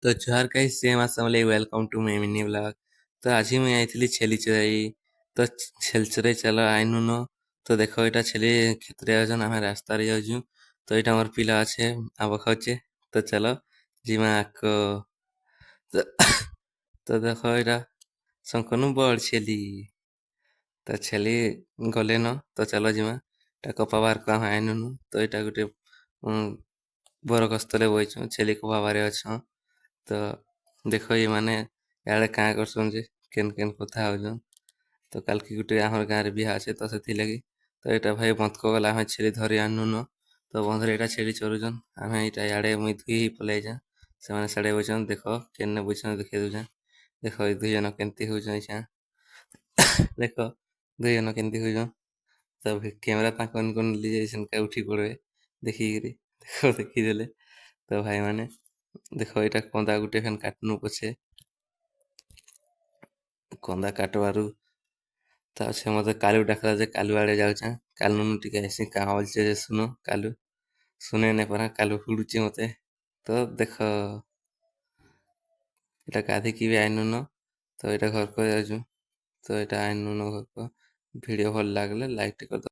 तो जोहार गाइस सेम असमले welcome to my mini blog. तो आज मुई आइଥିଲି ଛେଲି ଚରାଇ। ତ ଛେଲି ଚରାଇ ଚାଲ ଆଇନୁ ନ। ତ ଦେଖ ଏଇଟା ଛେଲି କ୍ଷେତ୍ରରେ ଯାଉଛନ୍ ଆମେ ରାସ୍ତାରେ ଯାଉଛୁ। ତ ଏଇଟା ଆମର ପିଲା ଅଛେ ଆମ୍ବ ଖାଉଛେ। ତ ଚାଲ ଯିମା ଆଗ। ତ ତ ଦେଖ ଏଇଟା ଶଙ୍କନୁ ବଡ଼ ଛେଲି। ତ ଛେଲି ଗଲେ ନ ତ ଚାଲ ଯିମା ତା କପା ବାହାରକୁ ଆମେ ଆଇନୁନୁ। ତ ଏଇଟା ଗୋଟେ ବର ଗସ୍ତରେ ବଇଛୁ ଛେଲି କପା ବାହାରେ ଅଛନ୍। ତ ଦେଖ ଏମାନେ ଇଆଡ଼େ କାଁ କରସନ୍ ଯେ କେନ୍ କେନ୍ କଥା ହଉଛନ୍। ତ କାଲ୍କି ଗୁଟେ ଆମର୍ ଗାଁରେ ବିହା ଅଛେ ତ ସେଥିଲାଗି ତ ଏଇଟା ଭାଇ ବନ୍ଧକ ଗଲା ଆମେ ଛେଲି ଧରି ଆନୁନ। ତ ବନ୍ଧରେ ଏଇଟା ଛେଲି ଚରୁଛନ୍ ଆମେ ଏଇଟା ଇଆଡ଼େ ମୁଇଁ ଧୁଇ ହେଇ ପଲେଇଛେଁ। ସେମାନେ ସିଆଡ଼େ ବଇଛନ୍ ଦେଖ କେନେ ବଇଛନ୍ ଦେଖେଇ ଦଉଛେଁ। ଦେଖ ଏ ଦୁଇ ଜଣ କେମିତି ହଉଛନ୍ ଏଇଛା। ଦେଖ ଦୁଇ ଜଣ କେମିତି ହଉଛନ୍। ତ କ୍ୟାମେରା ତାଙ୍କ ମାନଙ୍କୁ ନେଲି ଯାଇଛନ୍ କା ଉଠି ପଡ଼ବେ ଦେଖିକିରି। ଦେଖ ଦେଖିଦେଲେ ତ ଭାଇମାନେ ଦେଖ ଏଇଟା କନ୍ଦା ଗୁଟେ ଫେନ୍ କାଟନୁ ପଛେ କନ୍ଦା କାଟବାରୁ ତା ସେ ମତେ କାଲୁ ଡାକଲା ଯେ କାଲୁ ଆଡ଼େ ଯାଉଛେଁ। କାଲୁନୁ ଟିକେ ଆସି କାଁ ବୋଲଛେ ଯେ ଶୁନ କାଲୁ ଶୁନେ ନାଇଁ ପାରା କାଲୁ ହୁଡ଼ୁଛି ମତେ। ତ ଦେଖ ଏଇଟା ଗାଧିକି ବି ଆଇନୁନ। ତ ଏଇଟା ଘରକୁ ଯାଉଛୁ। ତ ଏଇଟା ଆଇନୁନ ଘରକୁ। ଭିଡ଼ିଓ ଭଲ ଲାଗିଲେ ଲାଇକ୍ ଟେ କରିଦବ।